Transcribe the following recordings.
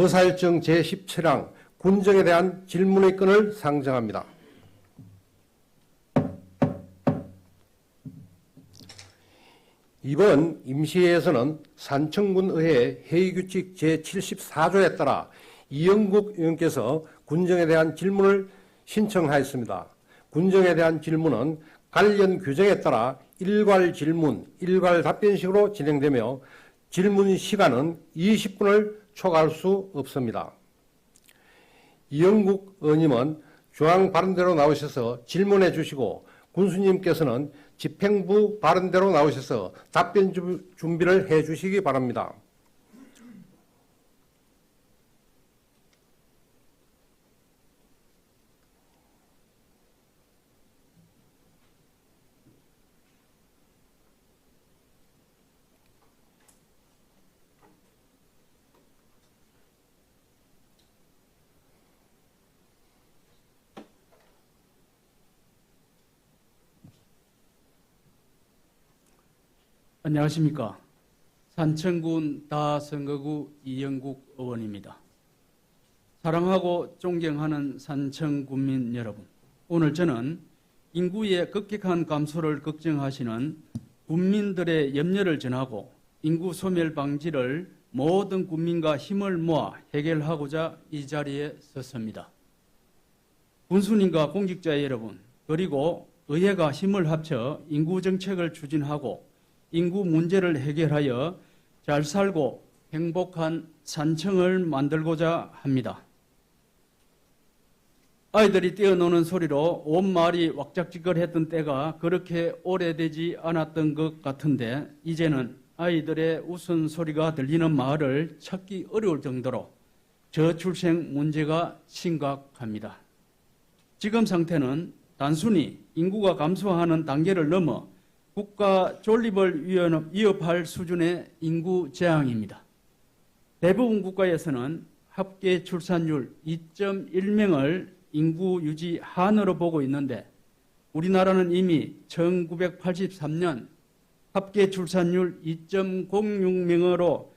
거사일정 제17항 군정에 대한 질문의 건을 상정합니다. 이번 임시회에서는 산청군의회 회의규칙 제74조에 따라 이영국 의원께서 군정에 대한 질문을 신청하였습니다. 군정에 대한 질문은 관련 규정에 따라 일괄 질문, 일괄 답변식으로 진행되며 질문 시간은 20분을 초과할 수 없습니다. 이영국 의원님은 중앙 발언대로 나오셔서 질문해 주시고 군수님께서는 집행부 발언대로 나오셔서 답변 준비를 해 주시기 바랍니다. 안녕하십니까. 산청군 다선거구 이영국 의원입니다. 사랑하고 존경하는 산청군민 여러분, 오늘 저는 인구의 급격한 감소를 걱정하시는 군민들의 염려를 전하고 인구 소멸 방지를 모든 국민과 힘을 모아 해결하고자 이 자리에 섰습니다. 군수님과 공직자 여러분, 그리고 의회가 힘을 합쳐 인구 정책을 추진하고 인구 문제를 해결하여 잘 살고 행복한 산청을 만들고자 합니다. 아이들이 뛰어노는 소리로 온 마을이 왁작지껄했던 때가 그렇게 오래되지 않았던 것 같은데 이제는 아이들의 웃음소리가 들리는 마을을 찾기 어려울 정도로 저출생 문제가 심각합니다. 지금 상태는 단순히 인구가 감소하는 단계를 넘어 국가 존립을 위협할 수준의 인구 재앙입니다. 대부분 국가에서는 합계 출산율 2.1명을 인구 유지 한으로 보고 있는데 우리나라는 이미 1983년 합계 출산율 2.06명으로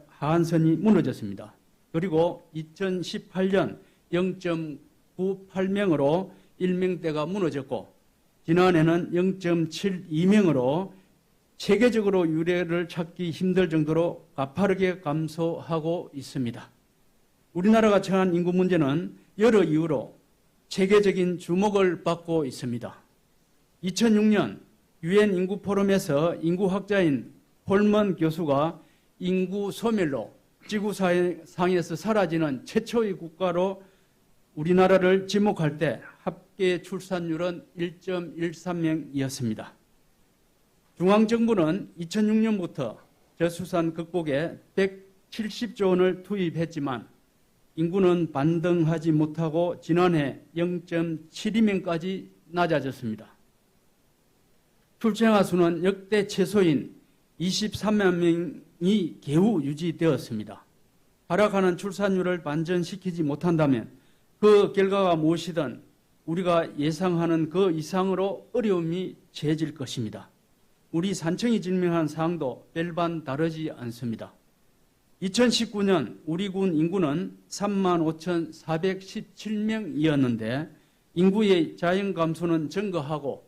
하한선이 무너졌습니다. 그리고 2018년 0.98명으로 1명대가 무너졌고 지난해는 0.72명으로 세계적으로 유례를 찾기 힘들 정도로 가파르게 감소하고 있습니다. 우리나라가 처한 인구 문제는 여러 이유로 세계적인 주목을 받고 있습니다. 2006년 유엔 인구 포럼에서 인구학자인 홀먼 교수가 인구 소멸로 지구상에서 사라지는 최초의 국가로 우리나라를 지목할 때 합계 출산율은 1.13명이었습니다. 중앙정부는 2006년부터 저수산 극복에 170조 원을 투입했지만 인구는 반등하지 못하고 지난해 0.72명까지 낮아졌습니다. 출생아 수는 역대 최소인 23만 명이 겨우 유지되었습니다. 하락하는 출산율을 반전시키지 못한다면 그 결과가 무엇이든 우리가 예상하는 그 이상으로 어려움이 처해질 것입니다. 우리 산청이 증명한 사항도 별반 다르지 않습니다. 2019년 우리 군 인구는 35,417명이었는데 인구의 자연 감소는 증가하고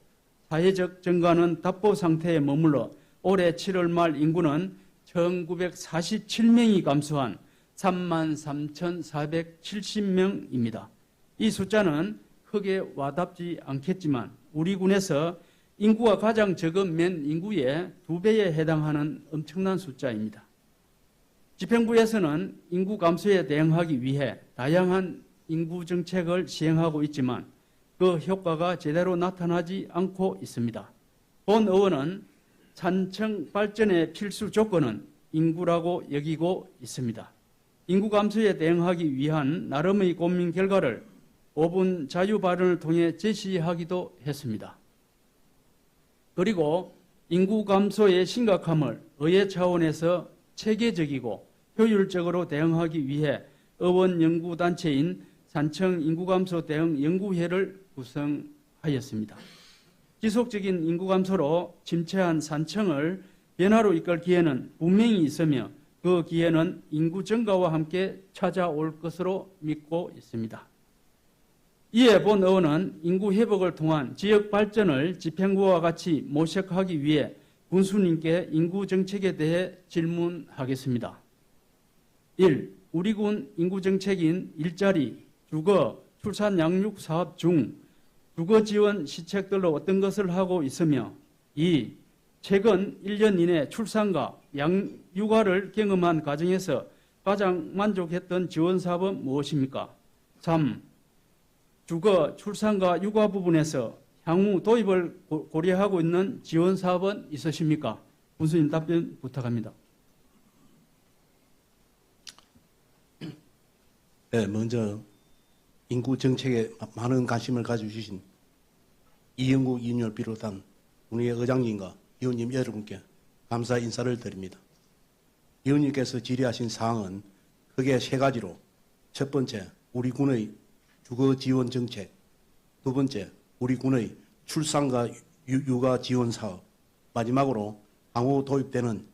사회적 증가는 답보 상태에 머물러 올해 7월 말 인구는 1,947명이 감소한 33,470명입니다. 이 숫자는 크게 와닿지 않겠지만 우리 군에서 인구가 가장 적은 맨 인구의 2배에 해당하는 엄청난 숫자입니다. 집행부에서는 인구 감소에 대응하기 위해 다양한 인구 정책을 시행하고 있지만 그 효과가 제대로 나타나지 않고 있습니다. 본 의원은 산청 발전의 필수 조건은 인구라고 여기고 있습니다. 인구 감소에 대응하기 위한 나름의 고민 결과를 5분 자유 발언을 통해 제시하기도 했습니다. 그리고 인구 감소의 심각함을 의회 차원에서 체계적이고 효율적으로 대응하기 위해 의원 연구단체인 산청 인구감소 대응 연구회를 구성하였습니다. 지속적인 인구 감소로 침체한 산청을 변화로 이끌 기회는 분명히 있으며 그 기회는 인구 증가와 함께 찾아올 것으로 믿고 있습니다. 이에 본 의원은 인구 회복을 통한 지역 발전을 집행부와 같이 모색하기 위해 군수님께 인구 정책에 대해 질문하겠습니다. 1. 우리 군 인구 정책인 일자리, 주거, 출산 양육 사업 중 주거 지원 시책들로 어떤 것을 하고 있으며 2. 최근 1년 이내 출산과 육아를 경험한 가정에서 가장 만족했던 지원 사업은 무엇입니까? 3. 주거, 출산과 육아 부분에서 향후 도입을 고려하고 있는 지원 사업은 있으십니까? 군수님 답변 부탁합니다. 네, 먼저 인구 정책에 많은 관심을 가져주신 이영국 의원을 비롯한 우리 의장님과 의원님 여러분께 감사 인사를 드립니다. 의원님께서 질의하신 사항은 크게 세 가지로, 첫 번째, 우리 군의 주거 지원 정책, 두 번째, 우리 군의 출산과 육아 지원 사업, 마지막으로 향후 도입되는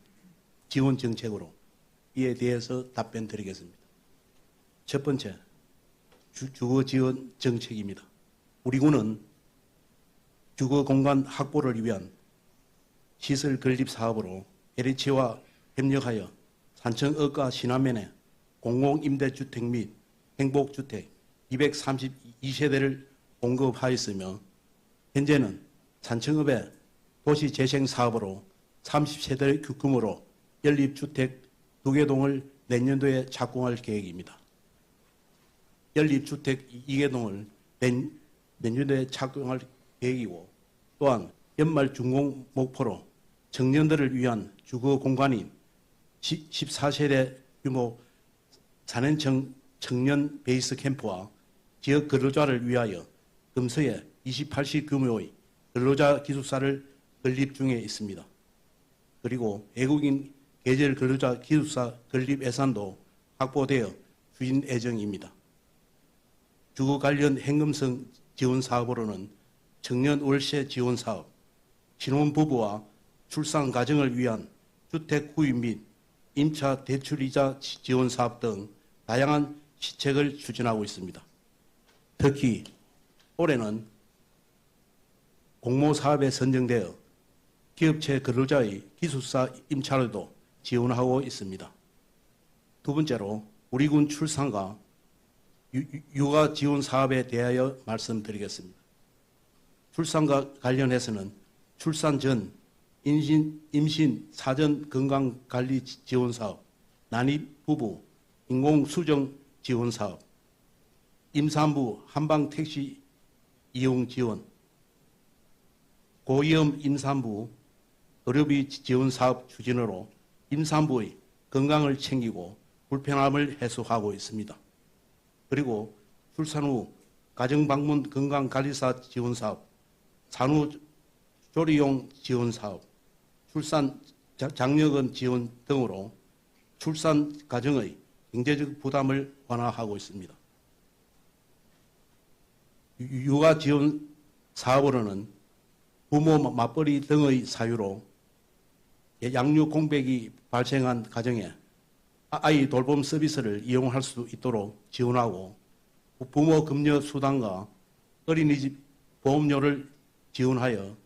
지원 정책으로 이에 대해서 답변 드리겠습니다. 첫 번째, 주거 지원 정책입니다. 우리 군은 주거 공간 확보를 위한 시설 건립 사업으로 LH와 협력하여 산청읍과 신안면에 공공임대주택 및 행복주택 232세대를 공급하였으며 현재는 산청읍의 도시재생사업으로 30세대 규모로 연립주택 2개 동을 내년도에 착공할 계획입니다. 연립주택 2개 동을 내년도에 착공할 계획이고, 또한 연말 준공 목표로 청년들을 위한 주거 공간인 14세대 규모 4년청 청년 베이스 캠프와 지역 근로자를 위하여 금서에 28시 규모의 근로자 기숙사를 건립 중에 있습니다. 그리고 외국인 계절 근로자 기숙사 건립 예산도 확보되어 추진 예정입니다. 주거 관련 현금성 지원 사업으로는 청년 월세 지원 사업, 신혼부부와 출산 가정을 위한 주택 구입 및 임차 대출이자 지원 사업 등 다양한 시책을 추진하고 있습니다. 특히 올해는 공모사업에 선정되어 기업체 근로자의 기숙사 임차를도 지원하고 있습니다. 두 번째로 우리 군 출산과 육아 지원 사업에 대하여 말씀드리겠습니다. 출산과 관련해서는 출산 전 임신 사전 건강관리 지원 사업, 난입 부부 인공수정 지원 사업, 임산부 한방 택시 이용 지원, 고위험 임산부 의료비 지원 사업 추진으로 임산부의 건강을 챙기고 불편함을 해소하고 있습니다. 그리고 출산 후 가정방문 건강관리사 지원 사업, 산후조리용 지원 사업, 출산 장려금 지원 등으로 출산 가정의 경제적 부담을 완화하고 있습니다. 육아 지원 사업으로는 부모 맞벌이 등의 사유로 양육 공백이 발생한 가정에 아이 돌봄 서비스를 이용할 수 있도록 지원하고, 부모 급여 수당과 어린이집 보험료를 지원하여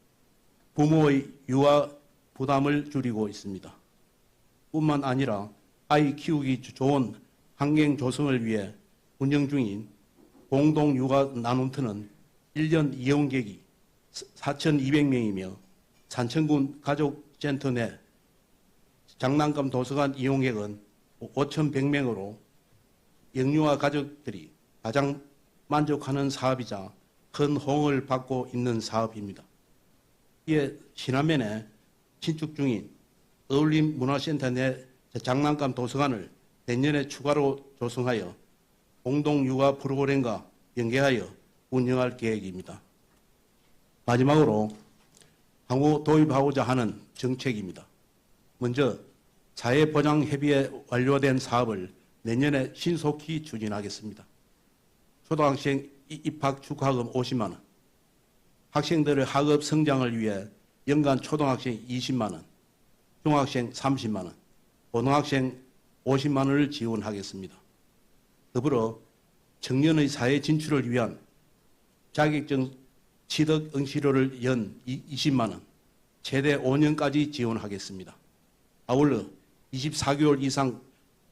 부모의 육아 부담을 줄이고 있습니다. 뿐만 아니라 아이 키우기 좋은 환경 조성을 위해 운영 중인 공동 육아 나눔터는 1년 이용객이 4,200명이며 산청군 가족센터 내 장난감 도서관 이용객은 5,100명으로 영유아 가족들이 가장 만족하는 사업이자 큰 호응을 받고 있는 사업입니다. 이에 신안면에 신축 중인 어울림 문화센터 내 장난감 도서관을 내년에 추가로 조성하여 공동 육아 프로그램과 연계하여 운영할 계획입니다. 마지막으로 향후 도입하고자 하는 정책입니다. 먼저 사회보장협의회 완료된 사업을 내년에 신속히 추진하겠습니다. 초등학생 입학 축하금 50만 원, 학생들의 학업 성장을 위해 연간 초등학생 20만 원, 중학생 30만 원, 고등학생 50만 원을 지원하겠습니다. 더불어 청년의 사회 진출을 위한 자격증 취득 응시료를 연 20만 원, 최대 5년까지 지원하겠습니다. 아울러 24개월 이상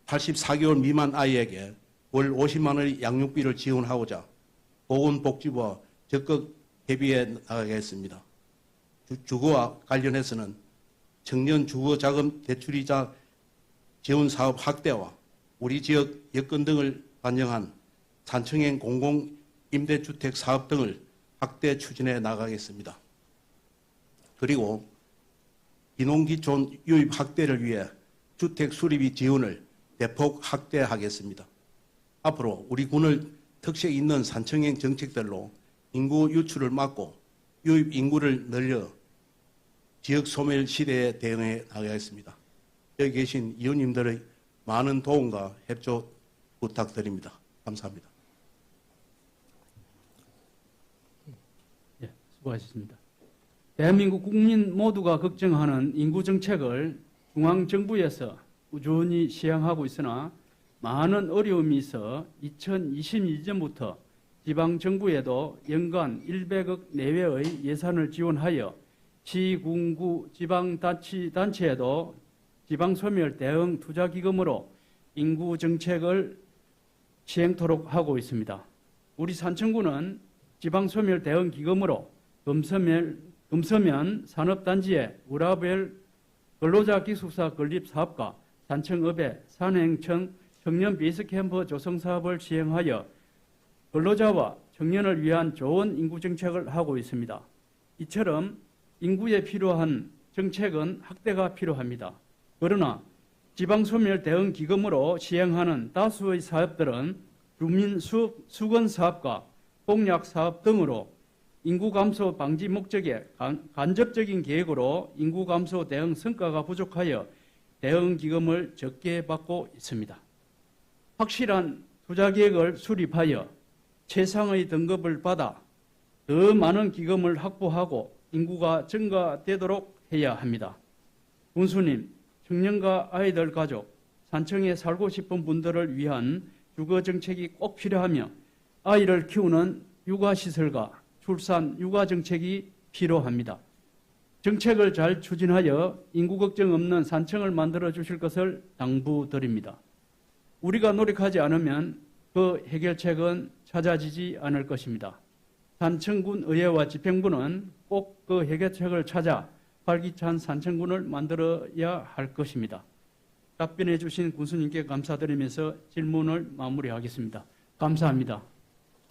84개월 미만 아이에게 월 50만 원의 양육비를 지원하고자 보건복지부와 적극 협의해 나가겠습니다. 주거와 관련해서는 청년 주거자금 대출이자 지원사업 확대와 우리 지역 여건 등을 반영한 산청행 공공임대주택 사업 등을 확대 추진해 나가겠습니다. 그리고 기농기촌 유입 확대를 위해 주택 수리비 지원을 대폭 확대하겠습니다. 앞으로 우리 군을 특색 있는 산청행 정책들로 인구 유출을 막고 유입 인구를 늘려 지역 소멸 시대에 대응해 나가겠습니다. 여기 계신 의원님들의 많은 도움과 협조 부탁드립니다. 감사합니다. 예, 수고하셨습니다. 대한민국 국민 모두가 걱정하는 인구 정책을 중앙정부에서 꾸준히 시행하고 있으나 많은 어려움이 있어 2022년부터 지방정부에도 연간 100억 내외의 예산을 지원하여 시군구 지방자치단체에도 지방소멸 대응 투자기금으로 인구 정책을 시행토록 하고 있습니다. 우리 산청구는 지방소멸 대응 기금으로 금서면 산업단지의 우라벨 근로자 기숙사 건립 사업과 산청읍의 산행청 청년 베이스캠프 조성 사업을 시행하여 근로자와 청년을 위한 좋은 인구 정책을 하고 있습니다. 이처럼 인구에 필요한 정책은 확대가 필요합니다. 그러나 지방소멸 대응 기금으로 시행하는 다수의 사업들은 주민 수건 사업과 공약 사업 등으로 인구 감소 방지 목적의 간접적인 계획으로 인구 감소 대응 성과가 부족하여 대응 기금을 적게 받고 있습니다. 확실한 투자 계획을 수립하여 최상의 등급을 받아 더 많은 기금을 확보하고 인구가 증가되도록 해야 합니다. 군수님, 청년과 아이들 가족, 산청에 살고 싶은 분들을 위한 주거 정책이 꼭 필요하며 아이를 키우는 육아시설과 출산, 육아 정책이 필요합니다. 정책을 잘 추진하여 인구 걱정 없는 산청을 만들어 주실 것을 당부드립니다. 우리가 노력하지 않으면 그 해결책은 찾아지지 않을 것입니다. 산청군 의회와 집행부는 꼭 그 해결책을 찾아 활기찬 산청군을 만들어야 할 것입니다. 답변해 주신 군수님께 감사드리면서 질문을 마무리하겠습니다. 감사합니다.